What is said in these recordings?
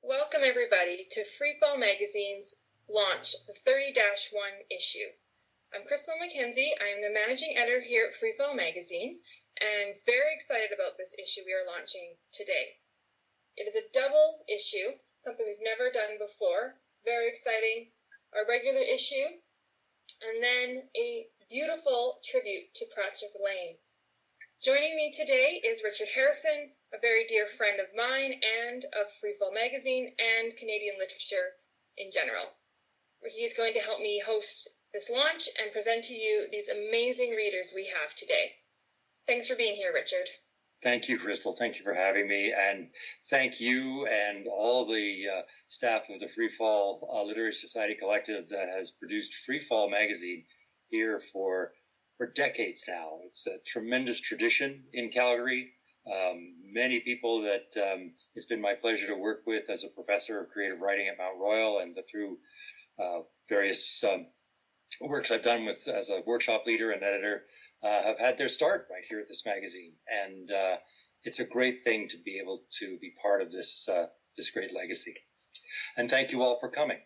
Welcome everybody to FreeFall Magazine's launch, the 30-1 issue. I'm Crystal McKenzie. I am the managing editor here at FreeFall Magazine, and I'm very excited about this issue we are launching today. It is a double issue, something we've never done before. Very exciting. Our regular issue, and then a beautiful tribute to Patrick Lane. Joining me today is Richard Harrison, a very dear friend of mine and of FreeFall Magazine and Canadian literature in general. He is going to help me host this launch and present to you these amazing readers we have today. Thanks for being here, Richard. Thank you, Crystal. Thank you for having me. And thank you and all the staff of the FreeFall Literary Society Collective that has produced FreeFall Magazine here for decades now. It's a tremendous tradition in Calgary. Many people that it's been my pleasure to work with as a professor of creative writing at Mount Royal and through various works I've done with as a workshop leader and editor have had their start right here at this magazine. And it's a great thing to be able to be part of this great legacy. And thank you all for coming.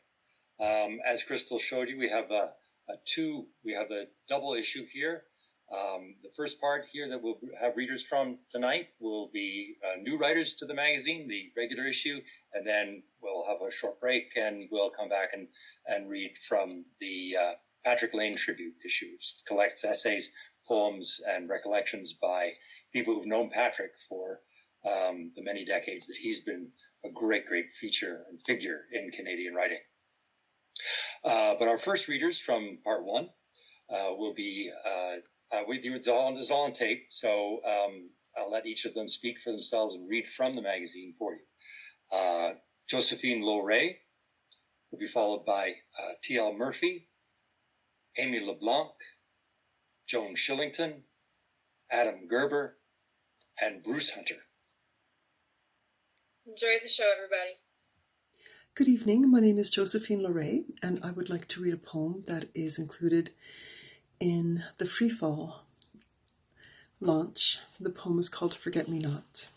As Crystal showed you, we have a double issue here. The first part here that we'll have readers from tonight will be new writers to the magazine, the regular issue, and then we'll have a short break and we'll come back and read from the Patrick Lane tribute issue, which collects essays, poems, and recollections by people who've known Patrick for the many decades that he's been a great feature and figure in Canadian writing. But our first readers from part one will be, this is all on tape, so I'll let each of them speak for themselves and read from the magazine for you. Josephine Loray will be followed by T.L. Murphy, Amy LeBlanc, Joan Shillington, Adam Gerber, and Bruce Hunter. Enjoy the show, everybody. Good evening, my name is Josephine Loray, and I would like to read a poem that is included in the FreeFall launch. The poem is called Forget Me Not.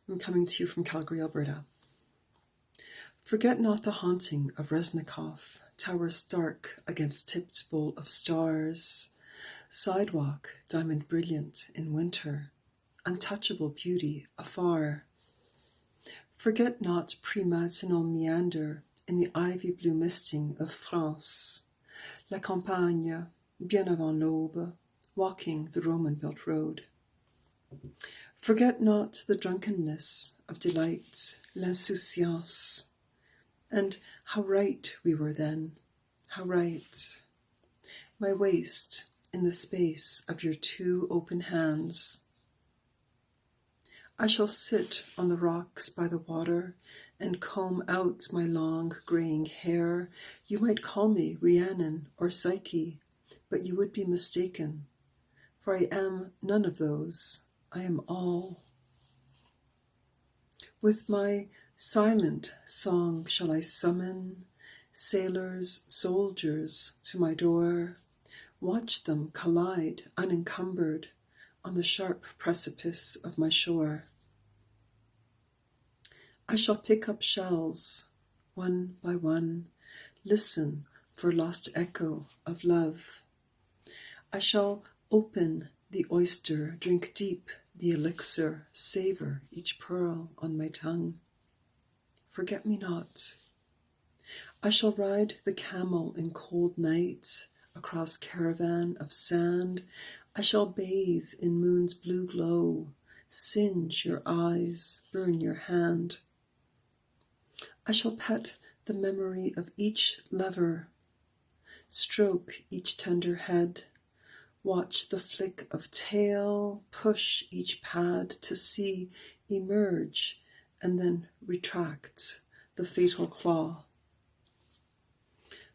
I'm coming to you from Calgary, Alberta. Forget not the haunting of Resnikov, tower stark against tipped bowl of stars, sidewalk diamond brilliant in winter, untouchable beauty afar. Forget not pre-matinal meander in the ivy-blue misting of France, la campagne, bien avant l'aube, walking the Roman-built road. Forget not the drunkenness of delight, l'insouciance, and how right we were then, how right. My waist in the space of your two open hands. I shall sit on the rocks by the water and comb out my long graying hair. You might call me Rhiannon or Psyche, but you would be mistaken, for I am none of those. I am all. With my silent song shall I summon sailors, soldiers to my door, watch them collide unencumbered on the sharp precipice of my shore. I shall pick up shells, one by one, listen for lost echo of love. I shall open the oyster, drink deep the elixir, savor each pearl on my tongue. Forget me not. I shall ride the camel in cold night across caravan of sand. I shall bathe in moon's blue glow, singe your eyes, burn your hand. I shall pet the memory of each lover, stroke each tender head, watch the flick of tail, push each pad to see emerge and then retract the fatal claw.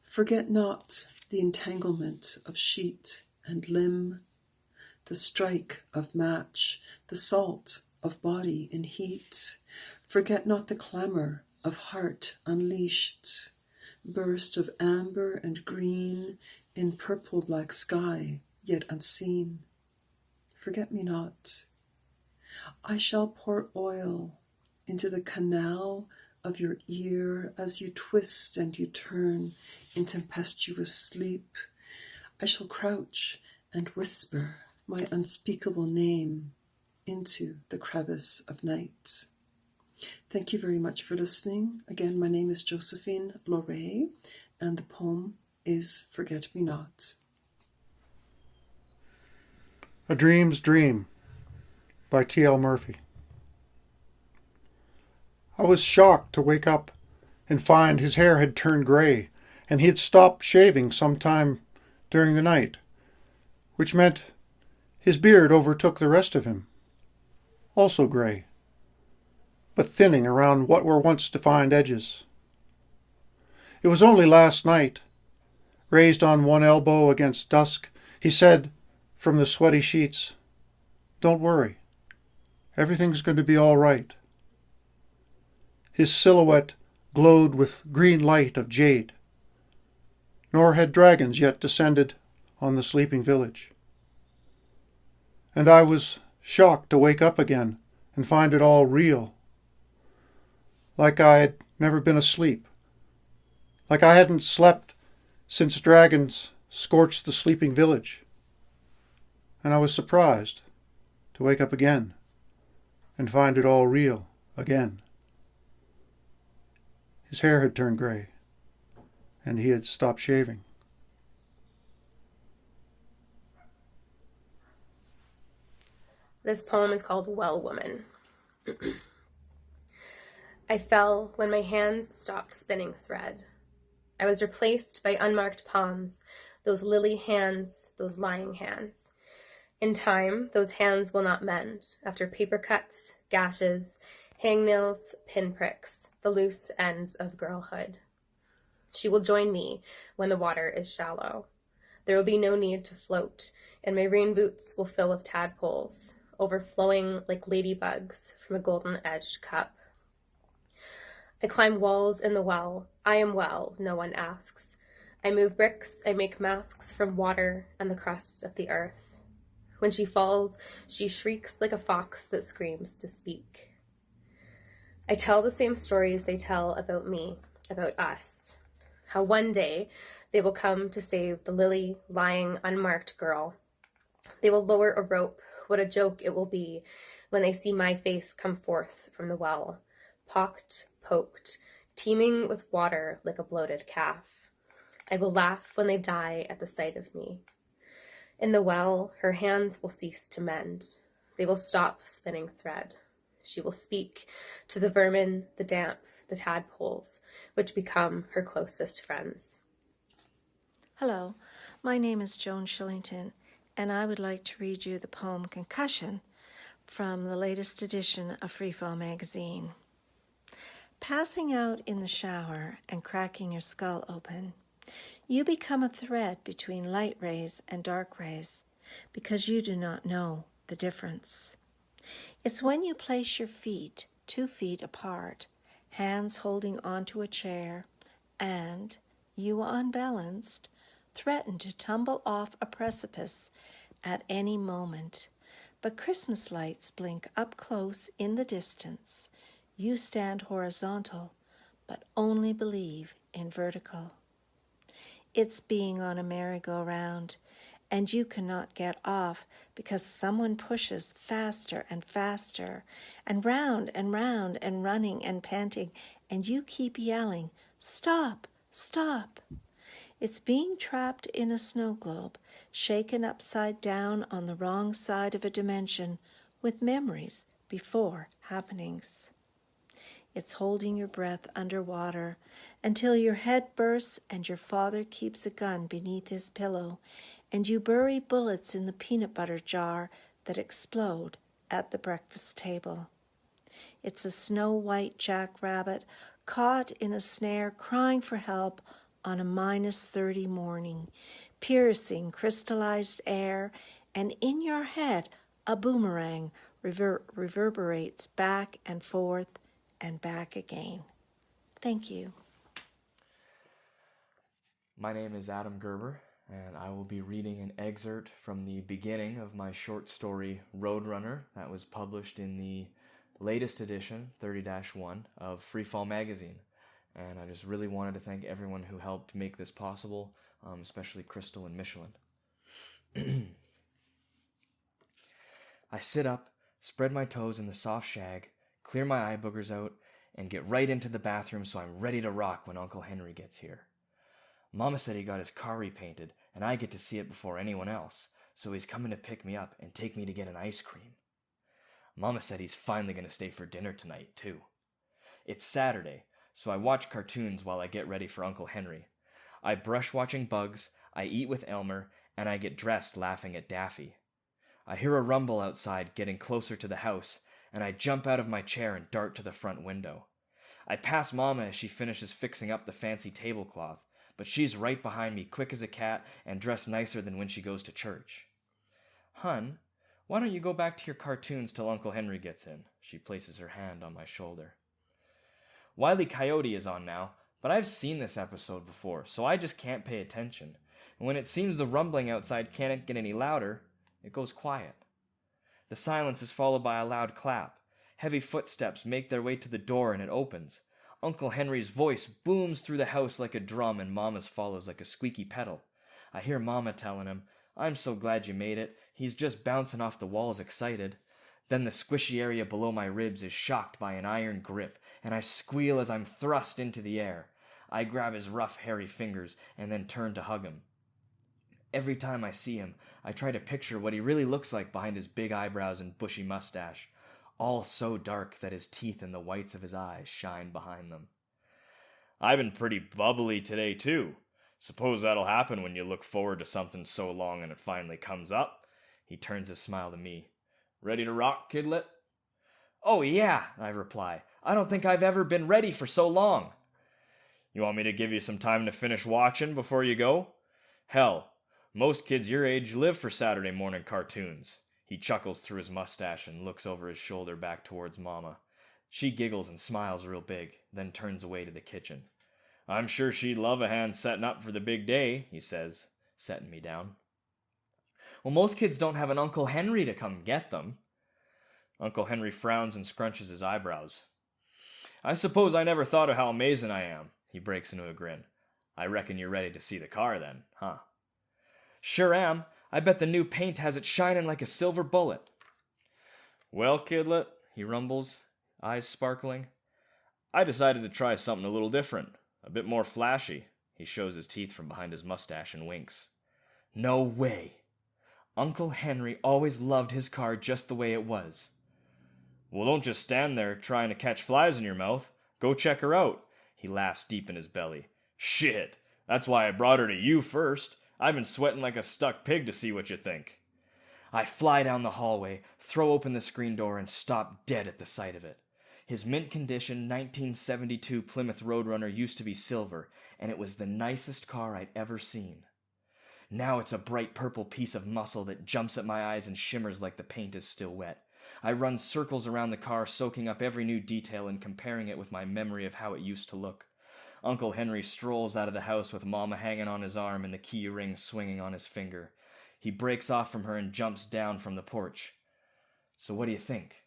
Forget not the entanglement of sheet and limb, the strike of match, the salt of body in heat. Forget not the clamour of heart unleashed, burst of amber and green in purple black sky, yet unseen. Forget me not. I shall pour oil into the canal of your ear as you twist and you turn in tempestuous sleep. I shall crouch and whisper my unspeakable name into the crevice of night. Thank you very much for listening. Again, my name is Josephine Loray, and the poem is Forget Me Not. A Dream's Dream by T.L. Murphy. I was shocked to wake up and find his hair had turned gray, and he had stopped shaving sometime during the night, which meant his beard overtook the rest of him, also gray, but thinning around what were once defined edges. It was only last night, raised on one elbow against dusk, he said from the sweaty sheets, "Don't worry, everything's going to be all right." His silhouette glowed with green light of jade, nor had dragons yet descended on the sleeping village. And I was shocked to wake up again and find it all real, like I had never been asleep, like I hadn't slept since dragons scorched the sleeping village. And I was surprised to wake up again and find it all real again. His hair had turned gray, and he had stopped shaving. This poem is called Well Woman. I fell when my hands stopped spinning thread. I was replaced by unmarked palms, those lily hands, those lying hands. In time, those hands will not mend, after paper cuts, gashes, hangnails, pinpricks, the loose ends of girlhood. She will join me when the water is shallow. There will be no need to float, and my rain boots will fill with tadpoles, overflowing like ladybugs from a golden-edged cup. I climb walls in the well. I am well, no one asks. I move bricks, I make masks from water and the crust of the earth. When she falls, she shrieks like a fox that screams to speak. I tell the same stories they tell about me, about us. How one day they will come to save the lily, lying, unmarked girl. They will lower a rope. What a joke it will be when they see my face come forth from the well, pocked, poked, teeming with water like a bloated calf. I will laugh when they die at the sight of me. In the well, her hands will cease to mend. They will stop spinning thread. She will speak to the vermin, the damp, the tadpoles, which become her closest friends. Hello, my name is Joan Shillington, and I would like to read you the poem Concussion from the latest edition of FreeFall Magazine. Passing out in the shower and cracking your skull open, you become a thread between light rays and dark rays because you do not know the difference. It's when you place your feet 2 feet apart, hands holding onto a chair, and, you unbalanced, threaten to tumble off a precipice at any moment. But Christmas lights blink up close in the distance. You stand horizontal, but only believe in vertical. It's being on a merry-go-round, and you cannot get off because someone pushes faster and faster, and round and round and running and panting, and you keep yelling, "Stop, stop." It's being trapped in a snow globe, shaken upside down on the wrong side of a dimension with memories before happenings. It's holding your breath underwater until your head bursts and your father keeps a gun beneath his pillow and you bury bullets in the peanut butter jar that explode at the breakfast table. It's a snow-white jackrabbit caught in a snare crying for help on a -30 morning, piercing crystallized air, and in your head a boomerang reverberates back and forth and back again. Thank you. My name is Adam Gerber, and I will be reading an excerpt from the beginning of my short story Roadrunner that was published in the latest edition, 30-1, of FreeFall Magazine. And I just really wanted to thank everyone who helped make this possible, especially Crystal and Michelin. I sit up, spread my toes in the soft shag, clear my eye boogers out, and get right into the bathroom so I'm ready to rock when Uncle Henry gets here. Mama said he got his car repainted, and I get to see it before anyone else, so he's coming to pick me up and take me to get an ice cream. Mama said he's finally going to stay for dinner tonight, too. It's Saturday, so I watch cartoons while I get ready for Uncle Henry. I brush watching Bugs, I eat with Elmer, and I get dressed laughing at Daffy. I hear a rumble outside getting closer to the house, and I jump out of my chair and dart to the front window. I pass Mama as she finishes fixing up the fancy tablecloth, but she's right behind me, quick as a cat, and dressed nicer than when she goes to church. Hun, why don't you go back to your cartoons till Uncle Henry gets in? She places her hand on my shoulder. Wile E. Coyote is on now, but I've seen this episode before, so I just can't pay attention. And when it seems the rumbling outside can't get any louder, it goes quiet. The silence is followed by a loud clap. Heavy footsteps make their way to the door and it opens. Uncle Henry's voice booms through the house like a drum and Mama's follows like a squeaky pedal. I hear Mama telling him, "I'm so glad you made it. He's just bouncing off the walls excited." Then the squishy area below my ribs is shocked by an iron grip, and I squeal as I'm thrust into the air. I grab his rough, hairy fingers and then turn to hug him. Every time I see him, I try to picture what he really looks like behind his big eyebrows and bushy mustache, all so dark that his teeth and the whites of his eyes shine behind them. I've been pretty bubbly today, too. Suppose that'll happen when you look forward to something so long and it finally comes up. He turns his smile to me. Ready to rock, kidlet? Oh, yeah, I reply. I don't think I've ever been ready for so long. You want me to give you some time to finish watching before you go? Hell, most kids your age live for Saturday morning cartoons. He chuckles through his mustache and looks over his shoulder back towards Mama. She giggles and smiles real big, then turns away to the kitchen. I'm sure she'd love a hand setting up for the big day, he says, setting me down. Well, most kids don't have an Uncle Henry to come get them. Uncle Henry frowns and scrunches his eyebrows. I suppose I never thought of how amazing I am, he breaks into a grin. I reckon you're ready to see the car then, huh? Sure am. I bet the new paint has it shining like a silver bullet. Well, kidlet, he rumbles, eyes sparkling. I decided to try something a little different, a bit more flashy. He shows his teeth from behind his mustache and winks. No way. Uncle Henry always loved his car just the way it was. Well, don't just stand there trying to catch flies in your mouth. Go check her out. He laughs deep in his belly. Shit, that's why I brought her to you first. I've been sweating like a stuck pig to see what you think. I fly down the hallway, throw open the screen door, and stop dead at the sight of it. His mint condition 1972 Plymouth Roadrunner used to be silver, and it was the nicest car I'd ever seen. Now it's a bright purple piece of muscle that jumps at my eyes and shimmers like the paint is still wet. I run circles around the car, soaking up every new detail and comparing it with my memory of how it used to look. Uncle Henry strolls out of the house with Mama hanging on his arm and the key ring swinging on his finger. He breaks off from her and jumps down from the porch. So what do you think?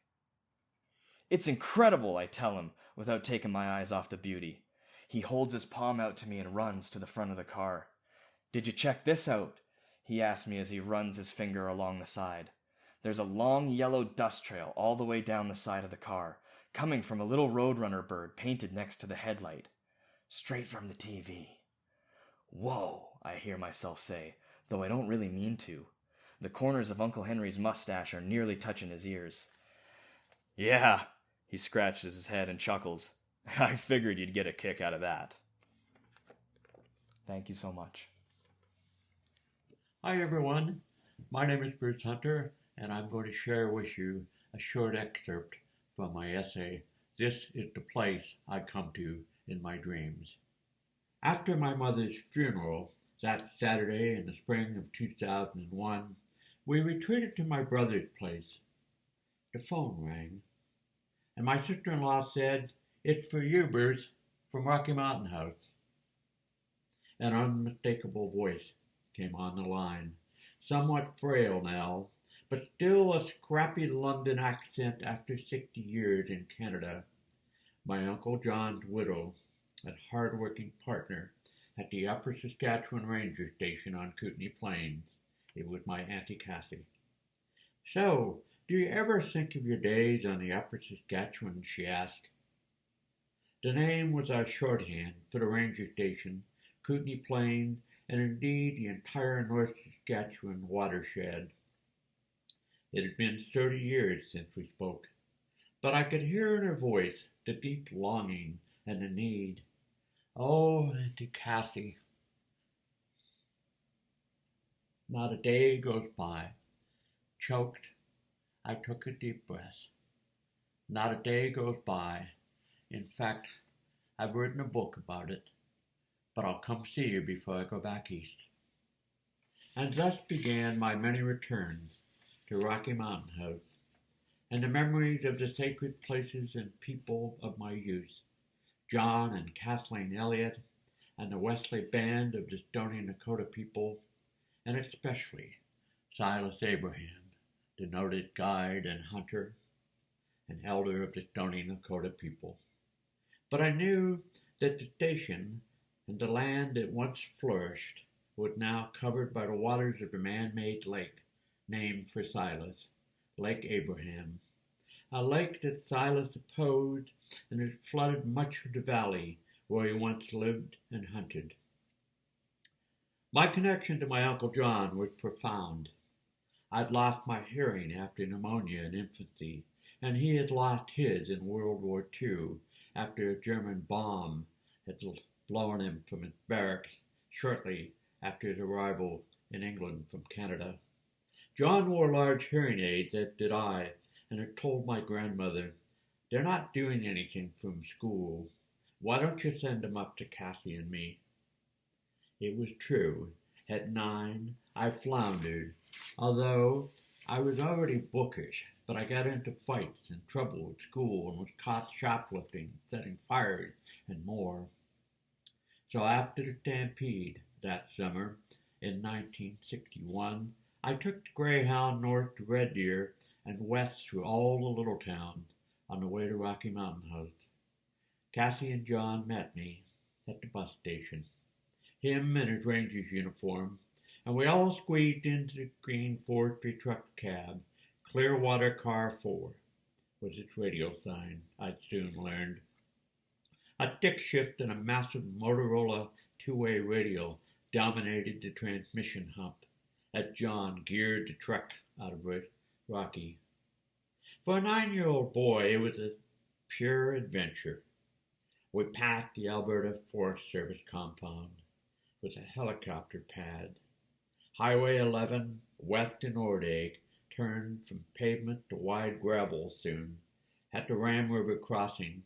It's incredible, I tell him, without taking my eyes off the beauty. He holds his palm out to me and runs to the front of the car. Did you check this out? He asks me as he runs his finger along the side. There's a long yellow dust trail all the way down the side of the car, coming from a little Roadrunner bird painted next to the headlight. Straight from the TV. Whoa, I hear myself say, though I don't really mean to. The corners of Uncle Henry's mustache are nearly touching his ears. Yeah, he scratches his head and chuckles. I figured you'd get a kick out of that. Thank you so much. Hi everyone, my name is Bruce Hunter, and I'm going to share with you a short excerpt from my essay, This is the Place I Come to in My Dreams. After my mother's funeral that Saturday in the spring of 2001, we retreated to my brother's place. The phone rang, and my sister-in-law said, "It's for you, Bruce, from Rocky Mountain House." An unmistakable voice came on the line, somewhat frail now, but still a scrappy London accent after 60 years in Canada. My Uncle John's widow and hard-working partner at the Upper Saskatchewan Ranger Station on Kootenay Plains. It was my Auntie Cassie. "So, do you ever think of your days on the Upper Saskatchewan?" she asked. The name was our shorthand for the ranger station, Kootenay Plains, and indeed the entire North Saskatchewan watershed. It had been 30 years since we spoke, but I could hear in her voice the deep longing and the need. Oh, Auntie Cassie. Not a day goes by. Choked, I took a deep breath. Not a day goes by. In fact, I've written a book about it, but I'll come see you before I go back east. And thus began my many returns to Rocky Mountain House, and the memories of the sacred places and people of my youth, John and Kathleen Elliott, and the Wesley Band of the Stoney Nakoda people, and especially Silas Abraham, the noted guide and hunter, and elder of the Stoney Nakoda people. But I knew that the station and the land that once flourished was now covered by the waters of a man-made lake named for Silas, Lake Abraham, a lake that Silas opposed and had flooded much of the valley where he once lived and hunted. My connection to my Uncle John was profound. I'd lost my hearing after pneumonia in infancy, and he had lost his in World War II after a German bomb had blown him from his barracks shortly after his arrival in England from Canada. John wore large hearing aids, as did I, and had told my grandmother, "They're not doing anything from school. Why don't you send them up to Cassie and me?" It was true. At 9, I floundered, although I was already bookish, but I got into fights and trouble at school and was caught shoplifting, setting fires, and more. So after the stampede that summer in 1961, I took the Greyhound north to Red Deer and west through all the little towns on the way to Rocky Mountain House. Cassie and John met me at the bus station, him in his ranger's uniform, and we all squeezed into the green forestry truck cab. Clearwater Car 4 was its radio sign, I'd soon learned. A stick shift and a massive Motorola two-way radio dominated the transmission hump as John geared the truck out of Rocky. For a 9-year-old boy, it was a pure adventure. We passed the Alberta Forest Service compound with a helicopter pad. Highway 11, west to Nordegg, turned from pavement to wide gravel soon at the Ram River crossing,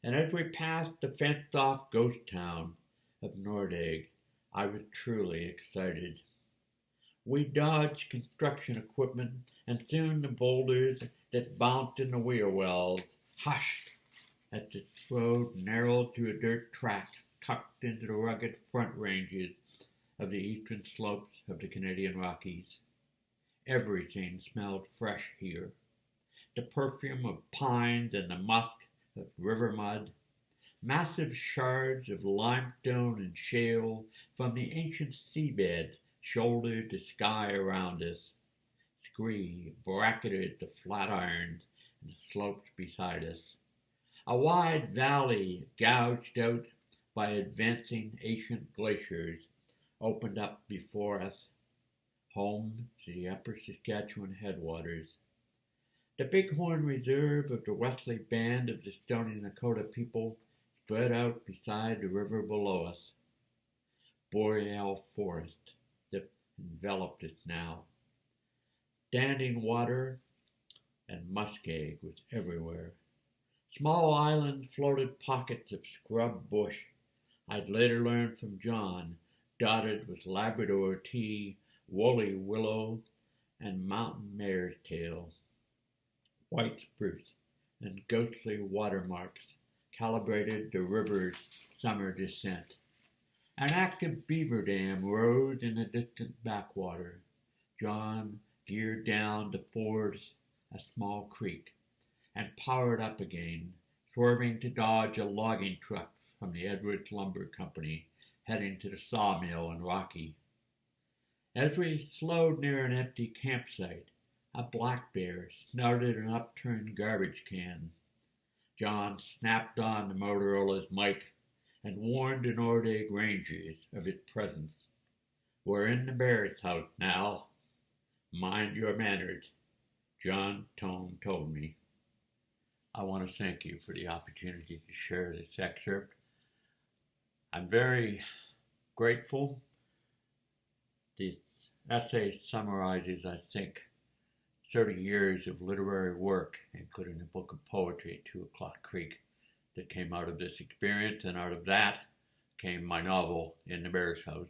and as we passed the fenced-off ghost town of Nordegg, I was truly excited. We dodged construction equipment, and soon the boulders that bounced in the wheel wells hushed as the road narrowed to a dirt track tucked into the rugged front ranges of the eastern slopes of the Canadian Rockies. Everything smelled fresh here. The perfume of pines and the musk of river mud. Massive shards of limestone and shale from the ancient seabed shouldered the sky around us. Scree bracketed the flatirons and the slopes beside us. A wide valley gouged out by advancing ancient glaciers opened up before us, home to the Upper Saskatchewan headwaters. The Bighorn Reserve of the Wesley Band of the Stoney Nakoda people spread out beside the river below us. Boreal forest that enveloped us now. Standing water and muskeg was everywhere. Small islands floated pockets of scrub bush, I'd later learned from John, dotted with Labrador tea, woolly willow, and mountain mare's tail. White spruce and ghostly watermarks calibrated the river's summer descent. An active beaver dam rose in the distant backwater. John geared down to ford a small creek, and powered up again, swerving to dodge a logging truck from the Edwards Lumber Company heading to the sawmill in Rocky. As we slowed near an empty campsite, a black bear snorted an upturned garbage can. John snapped on the Motorola's mic and warned the Nordig Rangers of its presence. "We're in the bear's house now. Mind your manners," John Tone told me. I want to thank you for the opportunity to share this excerpt. I'm very grateful. This essay summarizes, I think, 30 years of literary work, including a book of poetry, 2 O'Clock Creek, that came out of this experience, and out of that came my novel, In the Bear's House.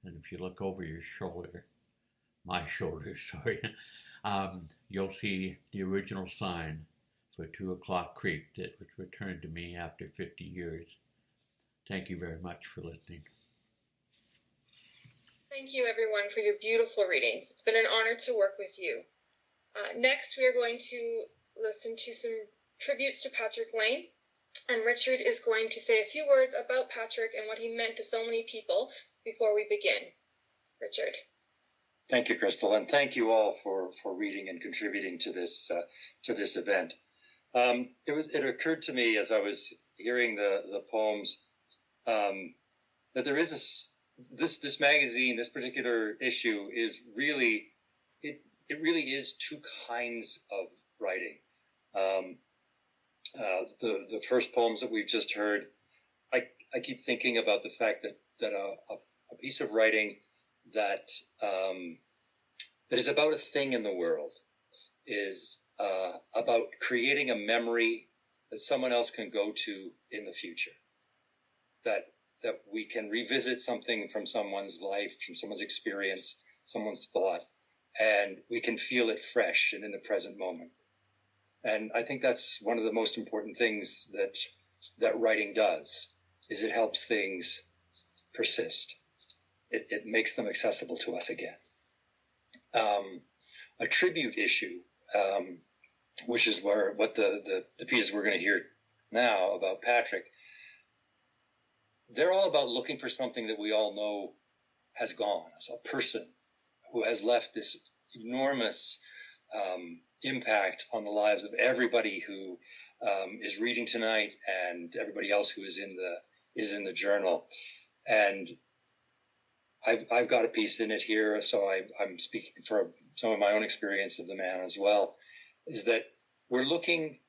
And if you look over your shoulder, my shoulder, sorry, you'll see the original sign for 2 O'Clock Creek that was returned to me after 50 years. Thank you very much for listening. Thank you, everyone, for your beautiful readings. It's been an honor to work with you. Next, we are going to listen to some tributes to Patrick Lane, and Richard is going to say a few words about Patrick and what he meant to so many people before we begin. Richard. Thank you, Crystal, and thank you all for reading and contributing to this event. It occurred to me as I was hearing the poems that there is this magazine, this particular issue is really it really is two kinds of writing. The first poems that we've just heard, I keep thinking about the fact that a piece of writing that is about a thing in the world is about creating a memory that someone else can go to in the future. That we can revisit something from someone's life, from someone's experience, someone's thought, and we can feel it fresh and in the present moment. And I think that's one of the most important things that writing does, is it helps things persist. It makes them accessible to us again. A tribute issue, which is what the pieces we're going to hear now about Patrick, they're all about looking for something that we all know has gone, as a person who has left this enormous impact on the lives of everybody who is reading tonight and everybody else who is in the journal. And I've got a piece in it here, so I'm speaking for some of my own experience of the man as well, is that we're looking,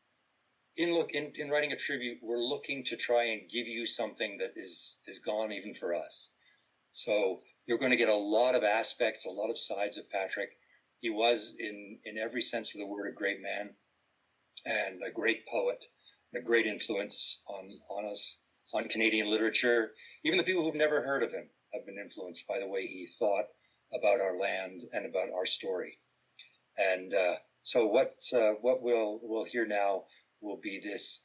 in writing a tribute, we're looking to try and give you something that is gone even for us. So you're going to get a lot of aspects, a lot of sides of Patrick. He was, in every sense of the word, a great man and a great poet, and a great influence on us, on Canadian literature. Even the people who've never heard of him have been influenced by the way he thought about our land and about our story. And so what we'll hear now will be this.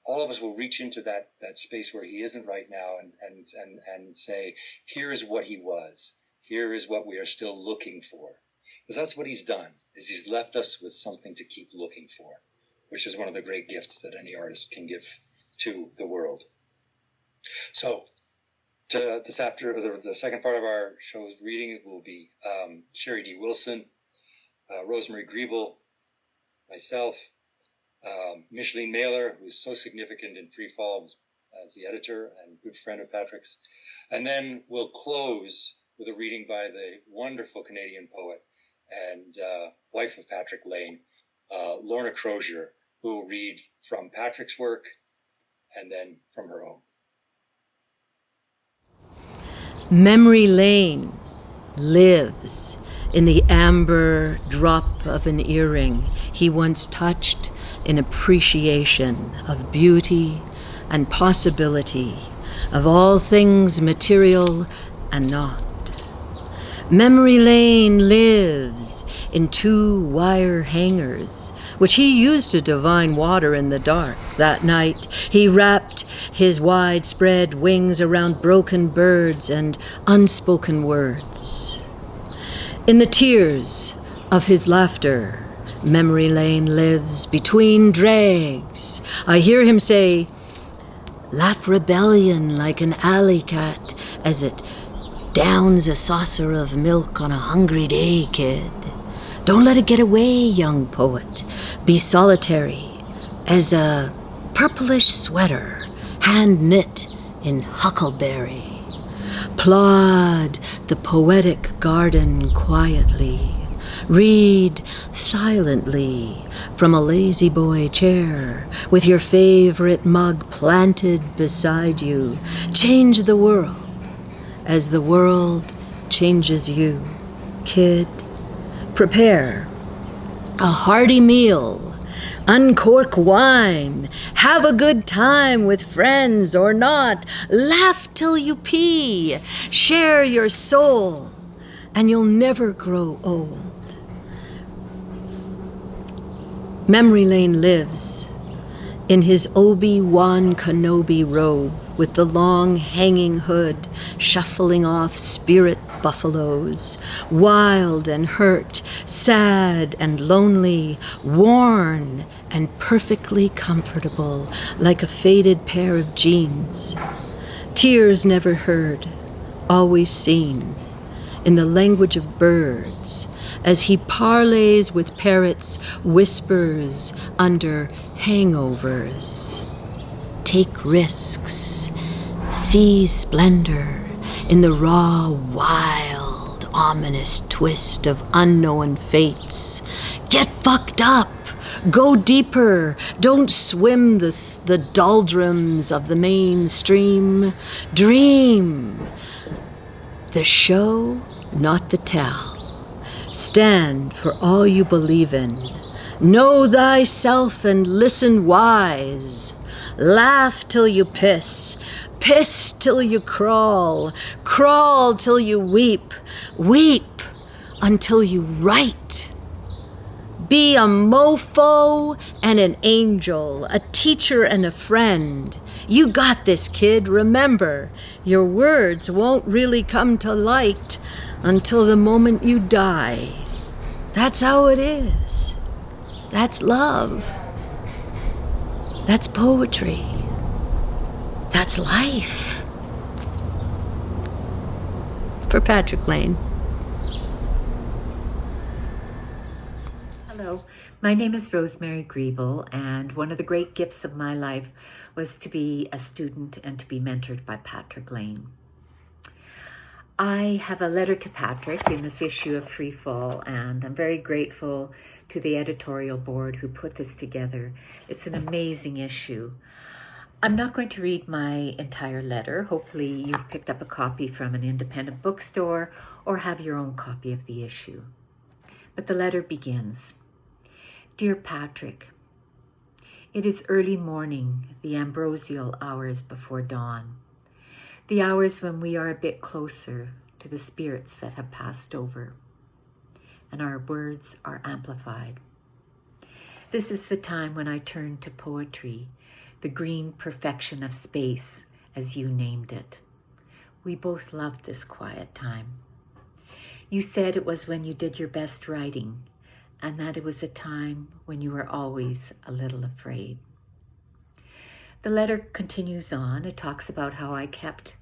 All of us will reach into that space where he isn't right now and say, here is what he was. Here is what we are still looking for. Because that's what he's done, is he's left us with something to keep looking for, which is one of the great gifts that any artist can give to the world. So this after the second part of our show's reading will be Sherry D. Wilson, Rosemary Griebel, myself, Micheline Mailer, who's so significant in FreeFall as the editor and good friend of Patrick's. And then we'll close with a reading by the wonderful Canadian poet and wife of Patrick Lane, Lorna Crozier, who will read from Patrick's work and then from her own. Memory Lane lives in the amber drop of an earring he once touched in appreciation of beauty and possibility, of all things material and not. Memory Lane lives in 2 wire hangers, which he used to divine water in the dark. That night he wrapped his widespread wings around broken birds and unspoken words. In the tears of his laughter, memory lane lives between dregs. I hear him say, lap rebellion like an alley cat as it downs a saucer of milk on a hungry day, kid. Don't let it get away, young poet. Be solitary as a purplish sweater, hand knit in huckleberry. Plod the poetic garden quietly. Read silently from a lazy boy chair with your favorite mug planted beside you. Change the world as the world changes you. Kid, prepare a hearty meal. Uncork wine, have a good time with friends or not, laugh till you pee, share your soul, and you'll never grow old. Memory Lane lives in his Obi-Wan Kenobi robe with the long hanging hood, shuffling off spirit buffaloes, wild and hurt, sad and lonely, worn and perfectly comfortable, like a faded pair of jeans. Tears never heard, always seen, in the language of birds, as he parleys with parrots, whispers under hangovers. Take risks, see splendor in the raw, wild, ominous twist of unknown fates. Get fucked up, go deeper, don't swim the doldrums of the mainstream. Dream, the show, not the tell. Stand for all you believe in. Know thyself and listen wise. Laugh till you piss. Piss till you crawl. Crawl till you weep. Weep until you write. Be a mofo and an angel, a teacher and a friend. You got this, kid. Remember, your words won't really come to light until the moment you die. That's how it is. That's love. That's poetry. That's life. For Patrick Lane. Hello, my name is Rosemary Griebel, and one of the great gifts of my life was to be a student and to be mentored by Patrick Lane. I have a letter to Patrick in this issue of FreeFall, and I'm very grateful to the editorial board who put this together. It's an amazing issue. I'm not going to read my entire letter. Hopefully you've picked up a copy from an independent bookstore or have your own copy of the issue. But the letter begins. Dear Patrick, it is early morning, the ambrosial hours before dawn. The hours when we are a bit closer to the spirits that have passed over, and our words are amplified. This is the time when I turn to poetry, the green perfection of space, as you named it. We both loved this quiet time. You said it was when you did your best writing, and that it was a time when you were always a little afraid. The letter continues on. It talks about how I kept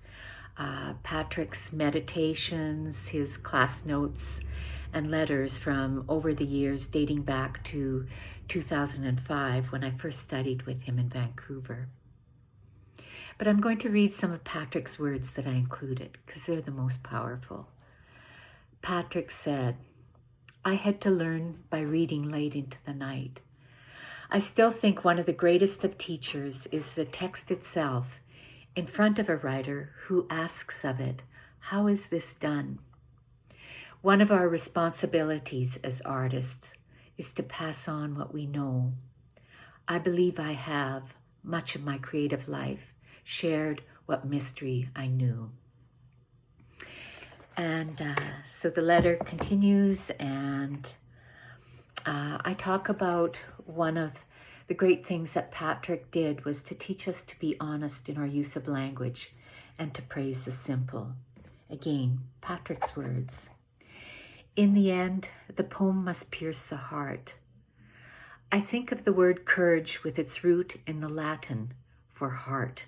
Patrick's meditations, his class notes, and letters from over the years dating back to 2005 when I first studied with him in Vancouver. But I'm going to read some of Patrick's words that I included because they're the most powerful. Patrick said, I had to learn by reading late into the night. I still think one of the greatest of teachers is the text itself in front of a writer who asks of it, how is this done? One of our responsibilities as artists is to pass on what we know. I believe I have, much of my creative life, shared what mystery I knew. And so the letter continues, and I talk about one of the great things that Patrick did was to teach us to be honest in our use of language and to praise the simple. Again, Patrick's words. In the end, the poem must pierce the heart. I think of the word courage with its root in the Latin for heart,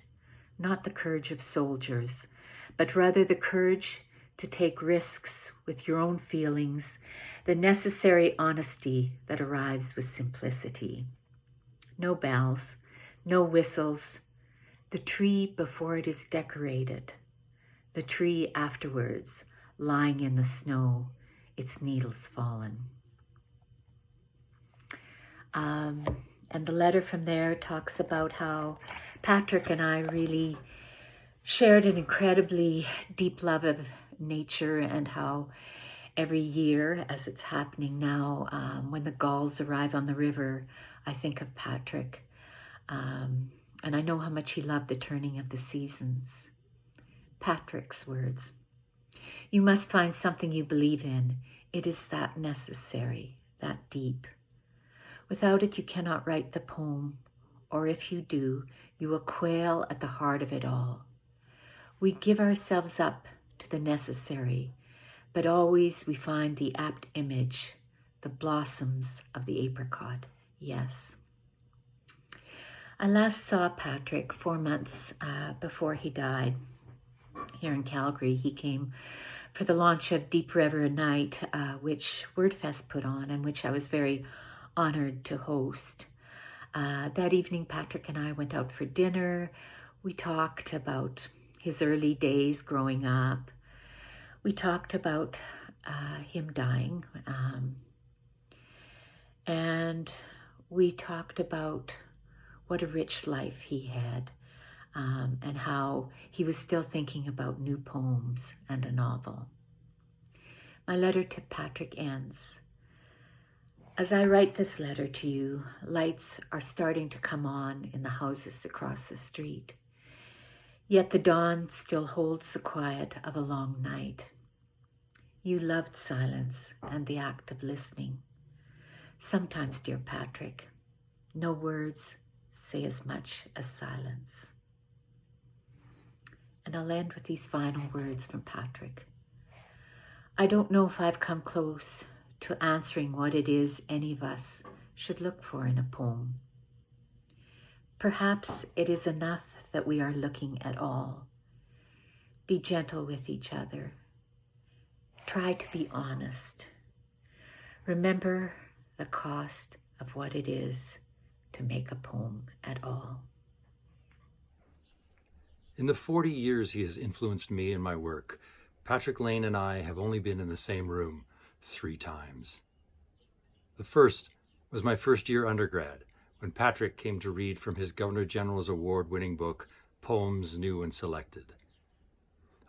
not the courage of soldiers, but rather the courage to take risks with your own feelings, the necessary honesty that arrives with simplicity. No bells, no whistles, the tree before it is decorated, the tree afterwards, lying in the snow, its needles fallen. And the letter from there talks about how Patrick and I really shared an incredibly deep love of nature, and how every year, as it's happening now, when the gulls arrive on the river, I think of Patrick. And I know how much he loved the turning of the seasons. Patrick's words. You must find something you believe in. It is that necessary, that deep. Without it, you cannot write the poem, or if you do, you will quail at the heart of it all. We give ourselves up to the necessary, but always we find the apt image, the blossoms of the apricot. Yes. I last saw Patrick 4 months before he died. Here in Calgary, he came for the launch of Deep River Night, which WordFest put on, and which I was very honored to host. That evening, Patrick and I went out for dinner. We talked about his early days growing up. We talked about him dying. And we talked about what a rich life he had, and how he was still thinking about new poems and a novel. My letter to Patrick ends. As I write this letter to you, lights are starting to come on in the houses across the street. Yet the dawn still holds the quiet of a long night. You loved silence and the act of listening. Sometimes, dear Patrick, no words say as much as silence. And I'll end with these final words from Patrick. I don't know if I've come close to answering what it is any of us should look for in a poem. Perhaps it is enough that we are looking at all. Be gentle with each other. Try to be honest. Remember the cost of what it is to make a poem at all. In the 40 years he has influenced me in my work, Patrick Lane and I have only been in the same room 3 times. The first was my first year undergrad, when Patrick came to read from his Governor General's award-winning book, Poems New and Selected.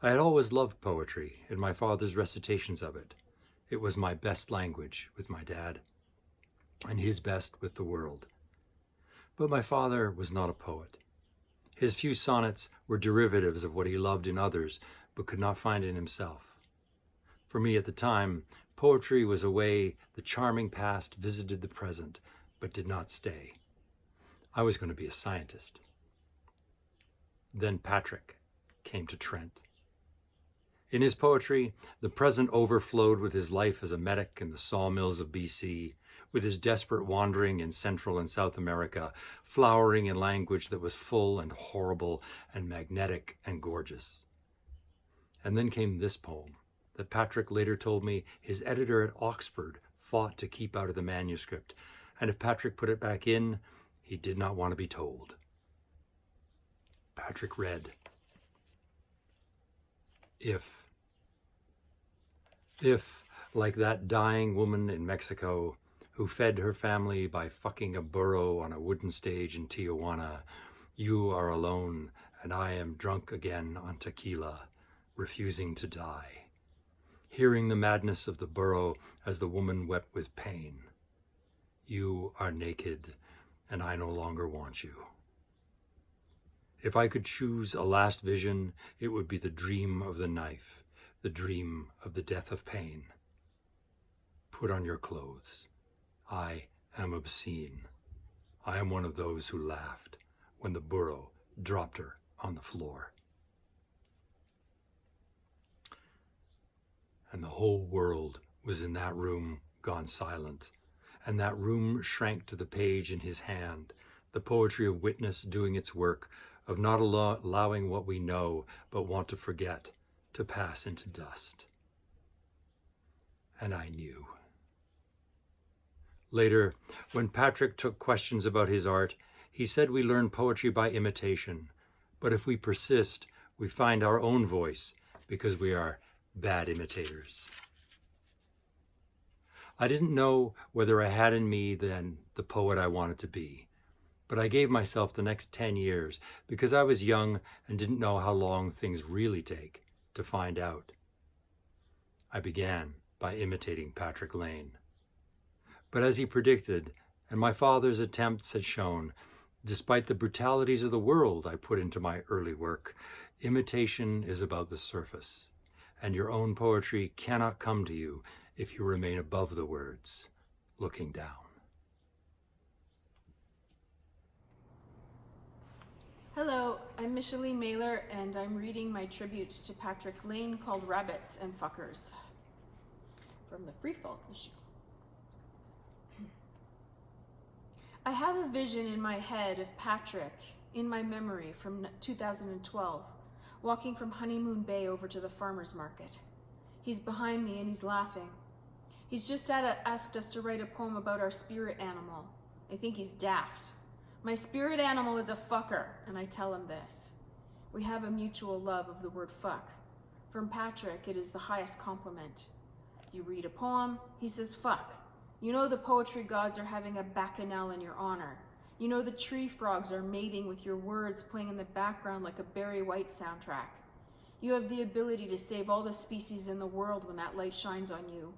I had always loved poetry and my father's recitations of it. It was my best language with my dad, and his best with the world. But my father was not a poet. His few sonnets were derivatives of what he loved in others, but could not find in himself. For me at the time, poetry was a way the charming past visited the present, but did not stay. I was going to be a scientist. Then Patrick came to Trent. In his poetry, the present overflowed with his life as a medic in the sawmills of BC, with his desperate wandering in Central and South America, flowering in language that was full and horrible and magnetic and gorgeous. And then came this poem that Patrick later told me his editor at Oxford fought to keep out of the manuscript, and if Patrick put it back in, he did not want to be told. Patrick read, If, like that dying woman in Mexico who fed her family by fucking a burro on a wooden stage in Tijuana, you are alone and I am drunk again on tequila, refusing to die, hearing the madness of the burro as the woman wept with pain. You are naked and I no longer want you. If I could choose a last vision, it would be the dream of the knife, the dream of the death of pain. Put on your clothes. I am obscene. I am one of those who laughed when the burro dropped her on the floor. And the whole world was in that room gone silent, and that room shrank to the page in his hand, the poetry of witness doing its work, of not allowing what we know but want to forget to pass into dust. And I knew. Later, when Patrick took questions about his art, he said we learn poetry by imitation, but if we persist, we find our own voice because we are bad imitators. I didn't know whether I had in me then the poet I wanted to be, but I gave myself the next 10 years because I was young and didn't know how long things really take to find out. I began by imitating Patrick Lane. But as he predicted, and my father's attempts had shown, despite the brutalities of the world I put into my early work, imitation is about the surface, and your own poetry cannot come to you if you remain above the words, looking down. Hello, I'm Micheline Mailer, and I'm reading my tribute to Patrick Lane called Rabbits and Fuckers from the FreeFall issue. I have a vision in my head of Patrick in my memory from 2012, walking from Honeymoon Bay over to the farmer's market. He's behind me and he's laughing. He's just asked us to write a poem about our spirit animal. I think he's daft. My spirit animal is a fucker, and I tell him this. We have a mutual love of the word fuck. From Patrick, it is the highest compliment. You read a poem, he says fuck. You know the poetry gods are having a bacchanal in your honor. You know the tree frogs are mating with your words playing in the background like a Barry White soundtrack. You have the ability to save all the species in the world when that light shines on you.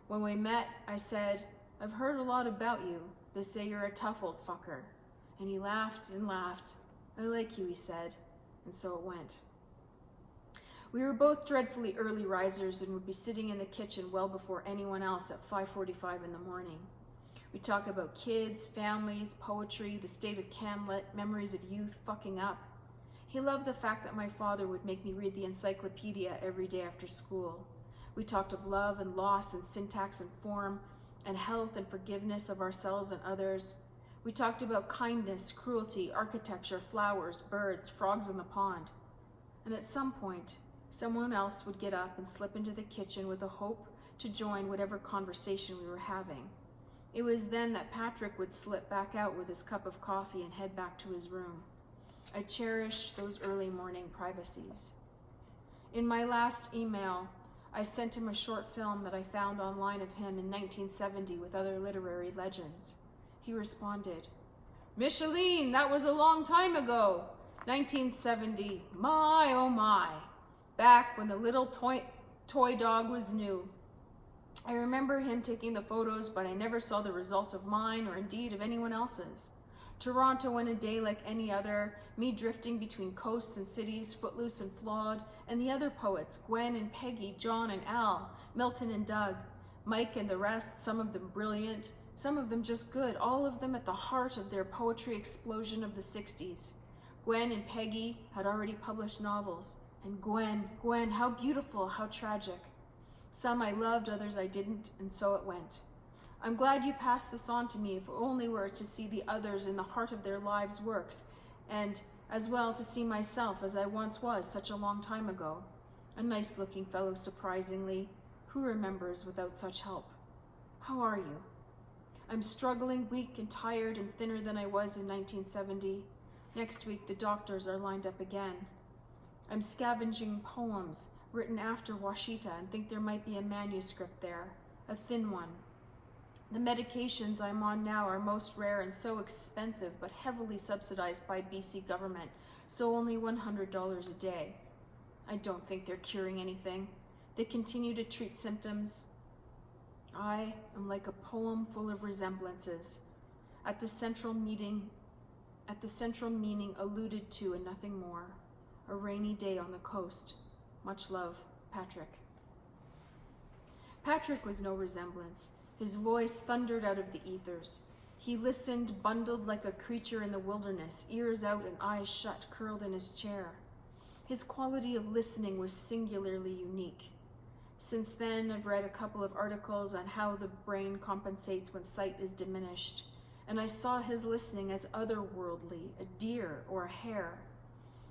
When we met, I said, I've heard a lot about you. They say you're a tough old fucker. And he laughed and laughed. I like you, he said, and so it went. We were both dreadfully early risers and would be sitting in the kitchen well before anyone else at 5:45 in the morning. We talk about kids, families, poetry, the state of Camlet, memories of youth, fucking up. He loved the fact that my father would make me read the encyclopedia every day after school. We talked of love and loss and syntax and form and health and forgiveness of ourselves and others. We talked about kindness, cruelty, architecture, flowers, birds, frogs in the pond. And at some point, someone else would get up and slip into the kitchen with a hope to join whatever conversation we were having. It was then that Patrick would slip back out with his cup of coffee and head back to his room. I cherish those early morning privacies. In my last email, I sent him a short film that I found online of him in 1970 with other literary legends. He responded, Micheline, that was a long time ago. 1970, my oh my. Back when the little toy dog was new. I remember him taking the photos, but I never saw the results of mine or indeed of anyone else's. Toronto in a day like any other, me drifting between coasts and cities, footloose and flawed, and the other poets, Gwen and Peggy, John and Al, Milton and Doug, Mike and the rest, some of them brilliant, some of them just good, all of them at the heart of their poetry explosion of the 60s. Gwen and Peggy had already published novels, and Gwen, how beautiful, how tragic. Some I loved, others I didn't, and so it went. I'm glad you passed this on to me, if only were to see the others in the heart of their lives' works, and as well to see myself as I once was such a long time ago. A nice-looking fellow, surprisingly. Who remembers without such help? How are you? I'm struggling, weak and tired and thinner than I was in 1970. Next week, the doctors are lined up again. I'm scavenging poems written after Washita and think there might be a manuscript there, a thin one. The medications I'm on now are most rare and so expensive, but heavily subsidized by BC government, so only $100 a day. I don't think they're curing anything. They continue to treat symptoms. I am like a poem full of resemblances, at the central meaning alluded to and nothing more. A rainy day on the coast. Much love, Patrick. Patrick was no resemblance. His voice thundered out of the ethers. He listened, bundled like a creature in the wilderness, ears out and eyes shut, curled in his chair. His quality of listening was singularly unique. Since then, I've read a couple of articles on how the brain compensates when sight is diminished, and I saw his listening as otherworldly, a deer or a hare.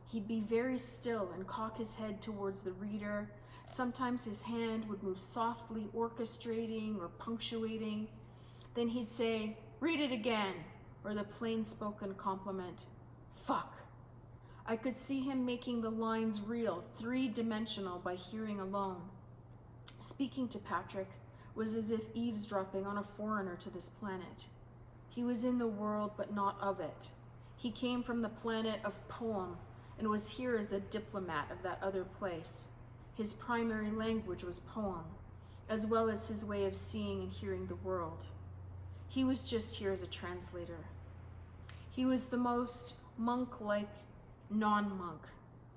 He'd be very still and cock his head towards the reader. Sometimes his hand would move softly, orchestrating or punctuating. Then he'd say, "Read it again," or the plain-spoken compliment, "Fuck." I could see him making the lines real, three-dimensional by hearing alone. Speaking to Patrick was as if eavesdropping on a foreigner to this planet. He was in the world, but not of it. He came from the planet of poem and was here as a diplomat of that other place. His primary language was poem, as well as his way of seeing and hearing the world. He was just here as a translator. He was the most monk-like non-monk,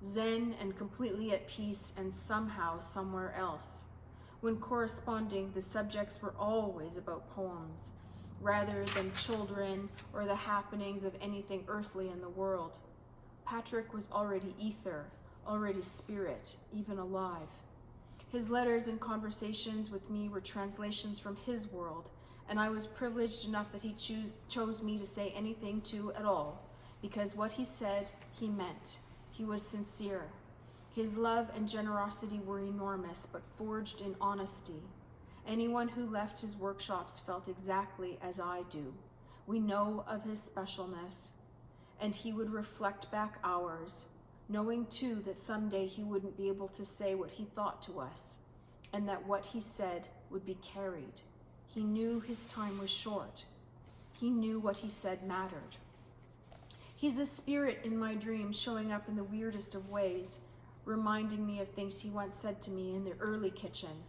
zen and completely at peace and somehow somewhere else. When corresponding, the subjects were always about poems, rather than children or the happenings of anything earthly in the world. Patrick was already ether, already spirit, even alive. His letters and conversations with me were translations from his world, and I was privileged enough that he chose me to say anything to at all, because what he said, he meant. He was sincere. His love and generosity were enormous, but forged in honesty. Anyone who left his workshops felt exactly as I do. We know of his specialness, and he would reflect back ours, knowing too that someday he wouldn't be able to say what he thought to us, and that what he said would be carried. He knew his time was short. He knew what he said mattered. He's a spirit in my dreams, showing up in the weirdest of ways, reminding me of things he once said to me in the early kitchen,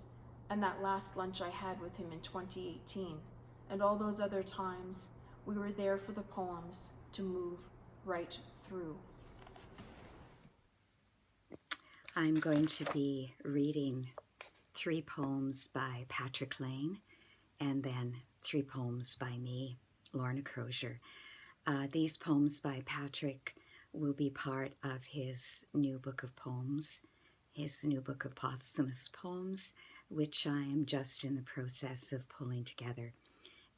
and that last lunch I had with him in 2018, and all those other times we were there for the poems to move right through. I'm going to be reading 3 poems by Patrick Lane and then 3 poems by me, Lorna Crozier. These poems by Patrick will be part of his new book of poems, his new book of posthumous poems, which I am just in the process of pulling together.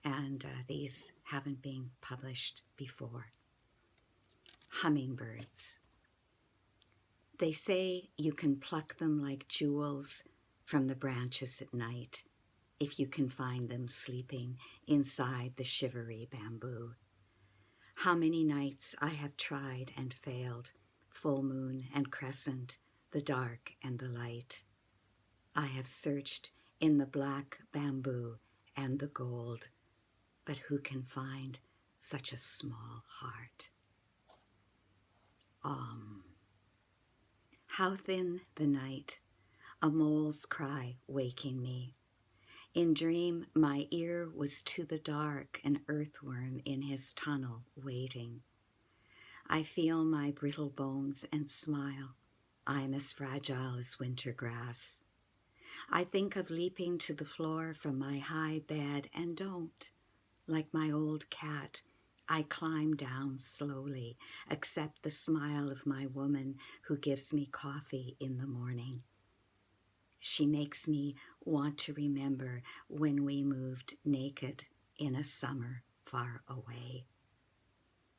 And these haven't been published before. Hummingbirds. They say you can pluck them like jewels from the branches at night, if you can find them sleeping inside the shivery bamboo. How many nights I have tried and failed, full moon and crescent, the dark and the light. I have searched in the black bamboo and the gold, but who can find such a small heart? How thin the night, a mole's cry waking me. In dream, my ear was to the dark, an earthworm in his tunnel waiting. I feel my brittle bones and smile. I'm as fragile as winter grass. I think of leaping to the floor from my high bed and don't. Like my old cat, I climb down slowly, accept the smile of my woman who gives me coffee in the morning. She makes me want to remember when we moved naked in a summer far away.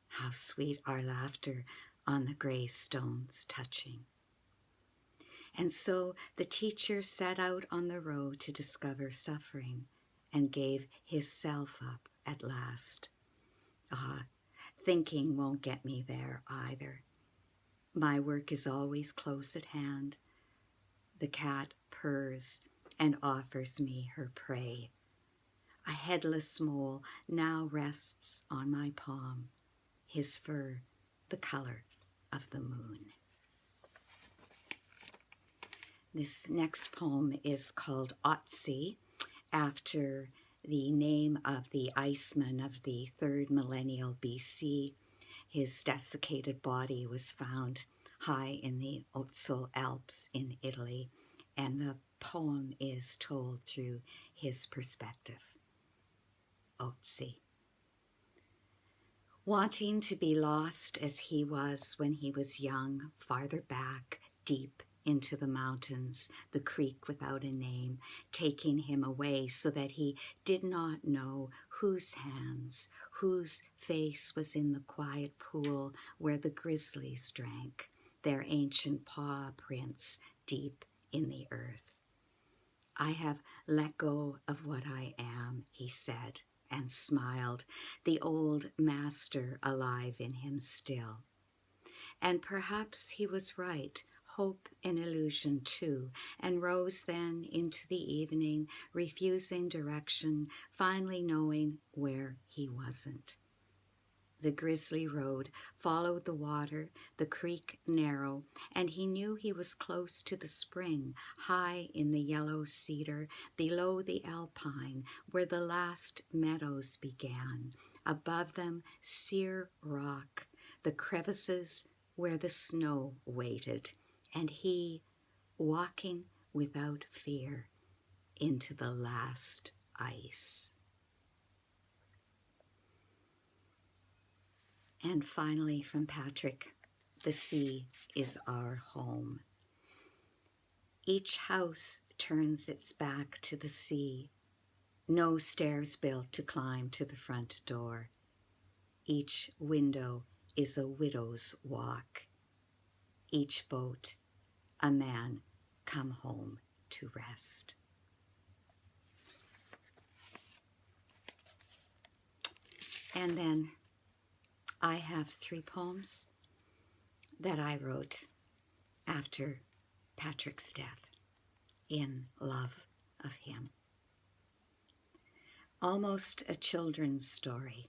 How sweet our laughter on the gray stones touching. And so the teacher set out on the road to discover suffering and gave his self up at last. Thinking won't get me there either. My work is always close at hand. The cat purrs and offers me her prey. A headless mole now rests on my palm, his fur the color of the moon. This next poem is called Otzi, after the name of the iceman of the 3rd millennial BC. His desiccated body was found high in the Otso Alps in Italy, and the poem is told through his perspective. Otzi. Wanting to be lost as he was when he was young, farther back, deep into the mountains, the creek without a name, taking him away so that he did not know whose hands, whose face was in the quiet pool where the grizzlies drank, their ancient paw prints deep in the earth. I have let go of what I am, he said, and smiled, the old master alive in him still. And perhaps he was right, hope an illusion too, and rose then into the evening, refusing direction, finally knowing where he wasn't. The grizzly road followed the water, the creek narrow, and he knew he was close to the spring, high in the yellow cedar, below the alpine, where the last meadows began. Above them, sere rock, the crevices where the snow waited, and he, walking without fear, into the last ice. And finally from Patrick, the sea is our home. Each house turns its back to the sea. No stairs built to climb to the front door. Each window is a widow's walk. Each boat, a man come home to rest. And then I have 3 poems that I wrote after Patrick's death in love of him. Almost a children's story.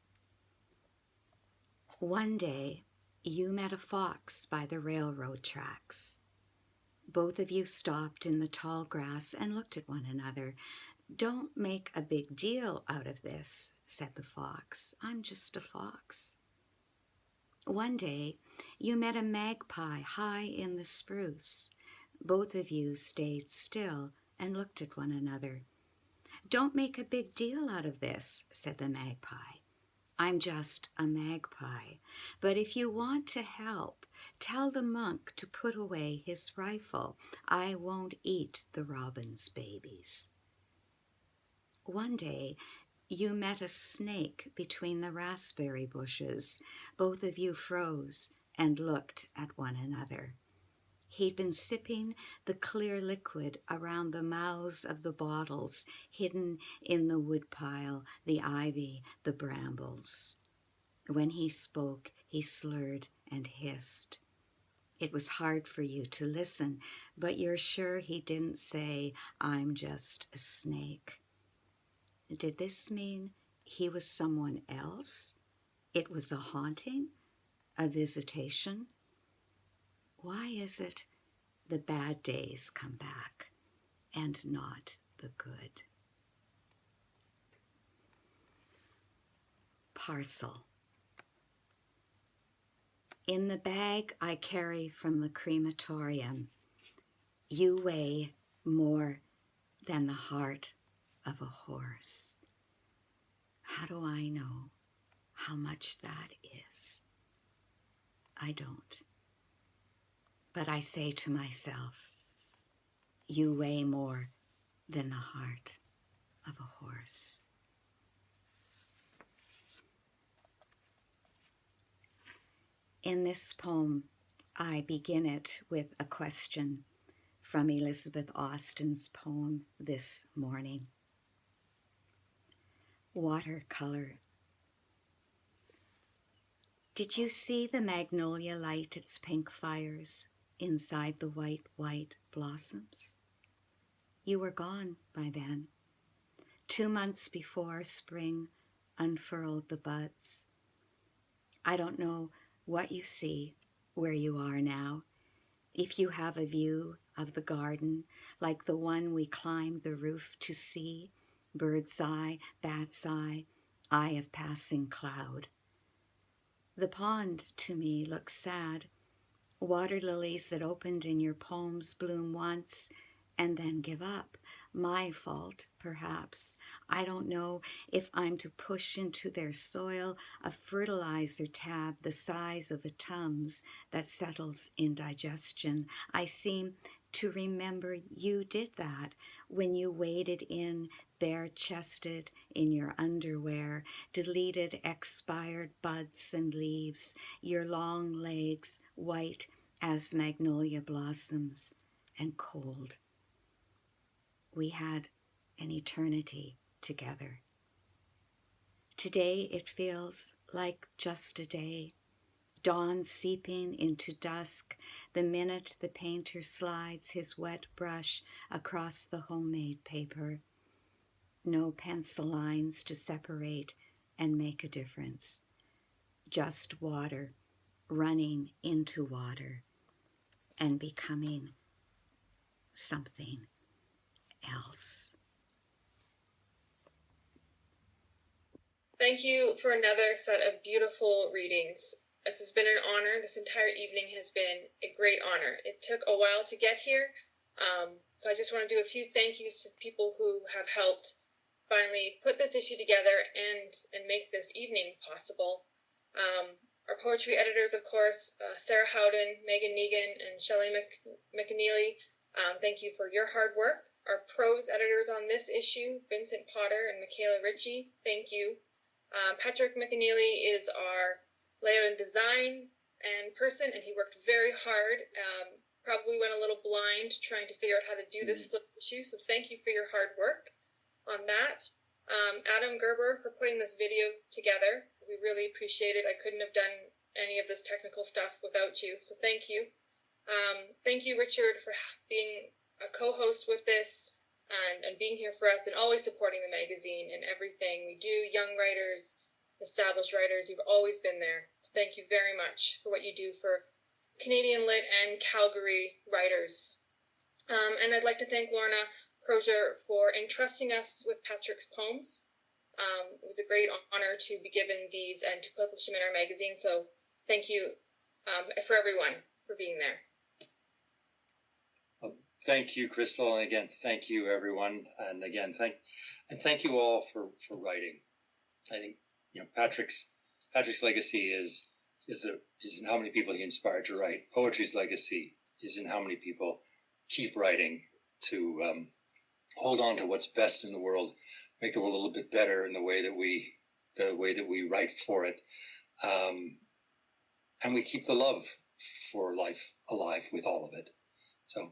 One day, you met a fox by the railroad tracks. Both of you stopped in the tall grass and looked at one another. "Don't make a big deal out of this," said the fox. "I'm just a fox." One day, you met a magpie high in the spruce. Both of you stayed still and looked at one another. "Don't make a big deal out of this," said the magpie. "I'm just a magpie. But if you want to help, tell the monk to put away his rifle. I won't eat the robin's babies." One day, you met a snake between the raspberry bushes. Both of you froze and looked at one another. He'd been sipping the clear liquid around the mouths of the bottles hidden in the woodpile, the ivy, the brambles. When he spoke, he slurred and hissed. It was hard for you to listen, but you're sure he didn't say, "I'm just a snake." Did this mean he was someone else? It was a haunting? A visitation? Why is it the bad days come back and not the good? Parcel. In the bag I carry from the crematorium, you weigh more than the heart of a horse. How do I know how much that is? I don't. But I say to myself, you weigh more than the heart of a horse. In this poem, I begin it with a question from Elizabeth Austin's poem This Morning. Watercolour. Did you see the magnolia light its pink fires inside the white blossoms? You were gone by then. 2 months before spring unfurled the buds. I don't know what you see where you are now. If you have a view of the garden like the one we climbed the roof to see, bird's eye, bat's eye, eye of passing cloud. The pond to me looks sad. Water lilies that opened in your poems bloom once and then give up. My fault, perhaps. I don't know if I'm to push into their soil a fertilizer tab the size of a Tums that settles in digestion. I seem to remember you did that when you waded in bare-chested in your underwear, deleted expired buds and leaves, your long legs white as magnolia blossoms and cold. We had an eternity together. Today it feels like just a day. Dawn seeping into dusk, the minute the painter slides his wet brush across the homemade paper. No pencil lines to separate and make a difference. Just water running into water and becoming something else. Thank you for another set of beautiful readings. This has been an honor. This entire evening has been a great honor. It took a while to get here, so I just want to do a few thank yous to people who have helped finally put this issue together and make this evening possible. Our poetry editors, of course, Sarah Howden, Megan Negan, and Shelley McNeely, thank you for your hard work. Our prose editors on this issue, Vincent Potter and Michaela Ritchie, thank you. Patrick McNeely is our layout and design and person, and he worked very hard. Probably went a little blind trying to figure out how to do this flip issue, so thank you for your hard work on that. Adam Gerber for putting this video together. We really appreciate it. I couldn't have done any of this technical stuff without you, so thank you. Thank you, Richard, for being a co-host with this and being here for us and always supporting the magazine and everything we do. Young writers, established writers, you've always been there. So thank you very much for what you do for Canadian Lit and Calgary writers. And I'd like to thank Lorna Crozier for entrusting us with Patrick's poems. It was a great honor to be given these and to publish them in our magazine. So thank you for everyone for being there. Thank you, Crystal, and again, thank you, everyone, and again, thank you all for writing. I think Patrick's legacy is in how many people he inspired to write. Poetry's legacy is in how many people keep writing to hold on to what's best in the world, make the world a little bit better in the way that we write for it, and we keep the love for life alive with all of it. So.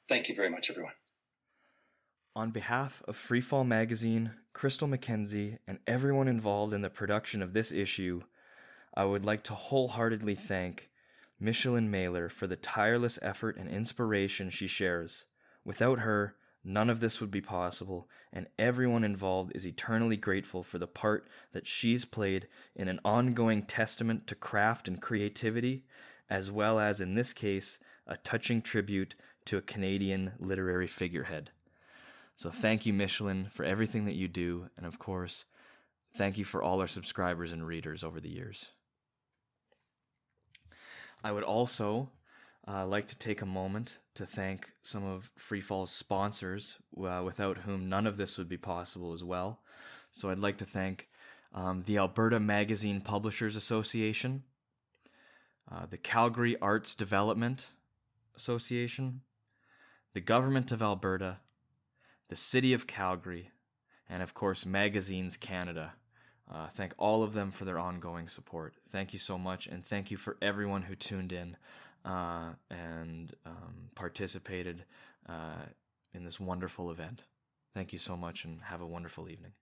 Thank you very much, everyone. On behalf of FreeFall Magazine, Crystal McKenzie, and everyone involved in the production of this issue, I would like to wholeheartedly thank Micheline Mailer for the tireless effort and inspiration she shares. Without her, none of this would be possible, and everyone involved is eternally grateful for the part that she's played in an ongoing testament to craft and creativity, as well as, in this case, a touching tribute to a Canadian literary figurehead. So thank you, Micheline, for everything that you do, and of course, thank you for all our subscribers and readers over the years. I would also like to take a moment to thank some of FreeFall's sponsors, without whom none of this would be possible as well. So I'd like to thank the Alberta Magazine Publishers Association, the Calgary Arts Development Association, the Government of Alberta, the City of Calgary, and of course Magazines Canada. Thank all of them for their ongoing support. Thank you so much, and thank you for everyone who tuned in and participated in this wonderful event. Thank you so much, and have a wonderful evening.